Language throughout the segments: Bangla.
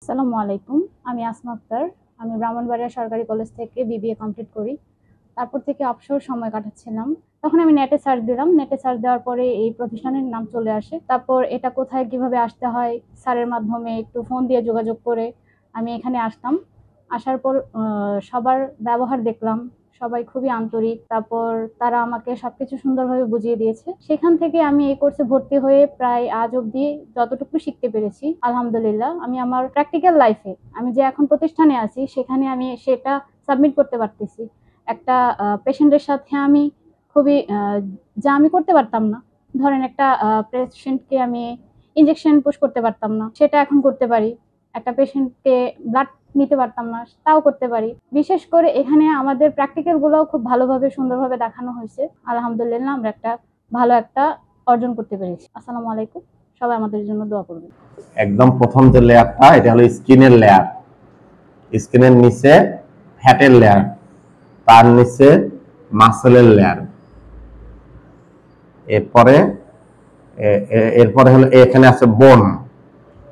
আসসালামু আলাইকুম। আমি আসমা আক্তার। আমি ব্রাহ্মণবাড়িয়া সরকারি কলেজ থেকে বিবিএ কমপ্লিট করি। তারপর থেকে অবসর সময় কাটাচ্ছিলাম। তখন আমি নেটে সার্চ দিলাম। নেটে সার্চ দেওয়ার পরে এই প্রতিষ্ঠানের নাম চলে আসে। তারপর এটা কোথায় কিভাবে আসতে হয় স্যারের মাধ্যমে একটু ফোন দিয়ে যোগাযোগ করে আমি এখানে আসলাম। আসার পর সবার ব্যবহার দেখলাম। সবাই খুবই আন্তরিক। তারপর তারা আমাকে সবকিছু সুন্দরভাবে বুঝিয়ে দিয়েছে। সেখান থেকে আমি এই কোর্সে ভর্তি হয়ে প্রায় আজ অবধি যতটুকু শিখতে পেরেছি আলহামদুলিল্লাহ আমি আমার প্র্যাকটিক্যাল লাইফে আমি যে এখন প্রতিষ্ঠানে আছি সেখানে আমি সেটা সাবমিট করতে পারতেছি। একটা পেশেন্টের সাথে আমি খুবই যা আমি করতে পারতাম না, ধরেন একটা পেশেন্টকে আমি ইনজেকশন পুশ করতে পারতাম না, সেটা এখন করতে পারি। একটা পেশেন্টকে ব্লাড নিতে পারতাম না, তাও করতে পারি। বিশেষ করে এখানে আমাদের প্র্যাকটিক্যাল গুলোও খুব ভালোভাবে সুন্দরভাবে দেখানো হয়েছে। আলহামদুলিল্লাহ আমরা ভালো একটা অর্জন করতে পেরেছি। আসসালামু আলাইকুম, সবাই আমাদের জন্য দোয়া করবেন। একদম প্রথম যে লেয়ারটা এটা হলো স্কিনের লেয়ার। স্কিনের নিচে ফ্যাটের লেয়ার, তার নিচে মাসেলের লেয়ার। এরপরে হলো এখানে আছে বোন।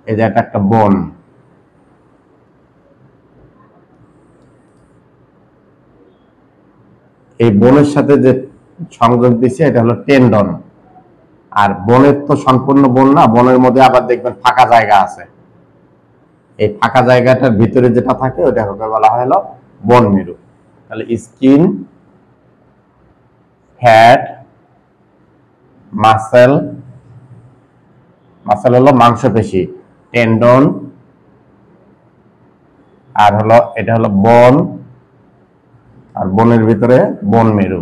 এই যে এটা একটা বোন। এই বোনের সাথে যে সংযোগ দিচ্ছে এটা হলো টেন্ডন। আর বোনের তো সম্পূর্ণ বোন না, বোনের মধ্যে আবার দেখবেন ফাঁকা জায়গা আছে। এই ফাঁকা জায়গাটার ভিতরে যেটা থাকে ওটাকে বলা হয় হলো বোন মেরু। তাহলে স্কিন, ফ্যাট, মাসেল, মাসেল হলো মাংসপেশি, টেন্ডন, আর হলো এটা হলো বোন, আর বোনের ভিতরে বোন মেরু।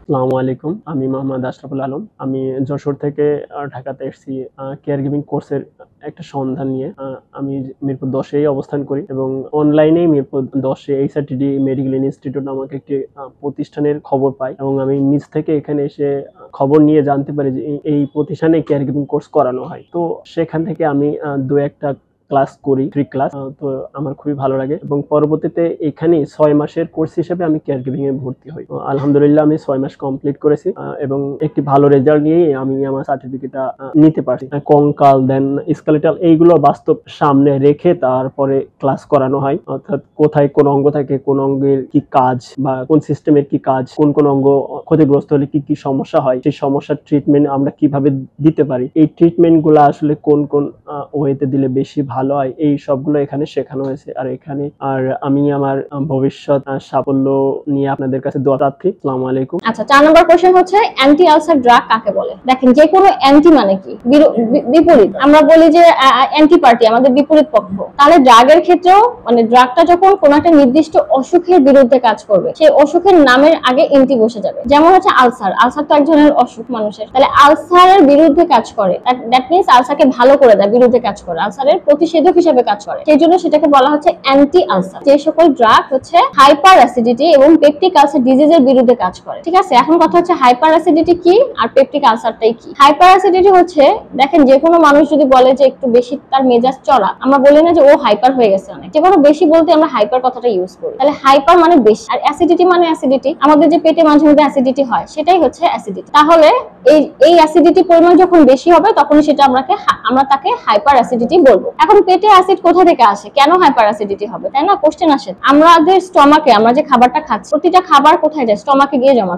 আসসালামু আলাইকুম, আমি মোহাম্মদ আশরাফুল আলম। আমি যশোর থেকে ঢাকাতে এসেছি কেয়ার গিভিং কোর্সের একটা সন্ধান নিয়ে। আমি মিরপুর 10-এ অবস্থান করি এবং অনলাইনেই মিরপুর 10-এ এইচআরটিডি মেডিকেল ইনস্টিটিউট নামক একটি প্রতিষ্ঠানের খবর পাই এবং আমি নিজ থেকে এখানে এসে খবর নিয়ে জানতে পারি যে এই প্রতিষ্ঠানে কেয়ার গিভিং কোর্স করানো হয়। তো সেখান থেকে আমি দু একটা ক্লাস করি, 3 ক্লাস। তো আমার খুবই ভালো লাগে এবং পরবর্তীতে এখানে 6 মাসের কোর্স হিসেবে আমি কেয়ার গিভিং এ ভর্তি হই। আলহামদুলিল্লাহ আমি 6 মাস কমপ্লিট করেছি এবং একটি ভালো রেজাল্ট নিয়ে আমি আমার সার্টিফিকেটটা নিতে পারছি। কঙ্কাল দেন স্কেলেটাল এইগুলো বাস্তব সামনে রেখে তারপরে ক্লাস করানো হয়, অর্থাৎ কোথায় কোন অঙ্গ থাকে, কোন অঙ্গের কি কাজ বা কোন সিস্টেমের কি কাজ, কোন কোন অঙ্গ ক্ষতিগ্রস্ত হলে কি কি সমস্যা হয়, সেই সমস্যার ট্রিটমেন্ট আমরা কিভাবে দিতে পারি, এই ট্রিটমেন্ট গুলো আসলে কোন কোন ওয়েতে দিলে বেশি ভালো হয়, এই সবগুলো এখানে শেখানো হয়েছে। আর আমি আমার ভবিষ্যৎ সাফল্য নিয়ে আপনাদের কাছে দোয়া প্রার্থী। আসসালামু আলাইকুম। আচ্ছা, 4 নম্বর কোশ্চেন হচ্ছে অ্যান্টি আলসার ড্রাগ কাকে বলে? দেখেন, যে কোনো অ্যান্টি মানে কি বিপরীত। আমরা বলি যে অ্যান্টি পার্টি আমাদের বিপরীত পক্ষ। তাহলে ড্রাগের ক্ষেত্রেও মানে ড্রাগটা যখন কোনো একটা নির্দিষ্ট অসুখের বিরুদ্ধে কাজ করবে, সেই অসুখের নামের আগে এন্টি বসে যাবে। যেমন হচ্ছে আলসার। আলসার তো এক ধরনের অসুখ মানুষের, তাহলে আলসারের বিরুদ্ধে কাজ করে, দ্যাট মিন্স আলসারকে ভালো করে দেয়, বিরুদ্ধে কাজ করে, আলসারের প্রতিষেধক হিসেবে কাজ করে, সেই জন্য সেটাকে বলা হচ্ছে অ্যান্টি আলসার। যে সকল ড্রাগ হচ্ছে হাইপার অ্যাসিডিটি এবং পেপটিক আলসার ডিজিজের বিরুদ্ধে কাজ করে। ঠিক আছে, এখন কথা হচ্ছে হাইপার অ্যাসিডিটি কি আর পেপটিক আলসারটাই কি। হাইপার অ্যাসিডিটি হচ্ছে, দেখেন যে কোনো মানুষ যদি বলে যে একটু বেশি তার মেজাজ চড়া, আমরা বলি না যে ও হাইপার হয়ে গেছে অনেক। যে কোনো বেশি বলতে আমরা হাইপার কথাটা ইউজ করি। তাহলে হাইপার মানে বেশি, আর অ্যাসিডিটি মানে অ্যাসিডিটি, আমাদের যে পেটে মাঝে মধ্যে অ্যাসিডিটি হয় সেটাই হচ্ছে অ্যাসিডিটি। তাহলে এই অ্যাসিডিটি পরিমাণ যখন বেশি হবে তখনই সেটা আমরা তাকে হাইপার অ্যাসিডিটি বলবো। এখন পেটে অ্যাসিড কোথা থেকে আসে, কেন হাইপার অ্যাসিডিটি হবে, তাই না? কোশ্চেন আসে। আমাদের স্টমাকে আমরা যে খাবারটা খাচ্ছি, প্রতিটা খাবার কোথায় যায়? স্টমাকে গিয়ে জমা থাকে।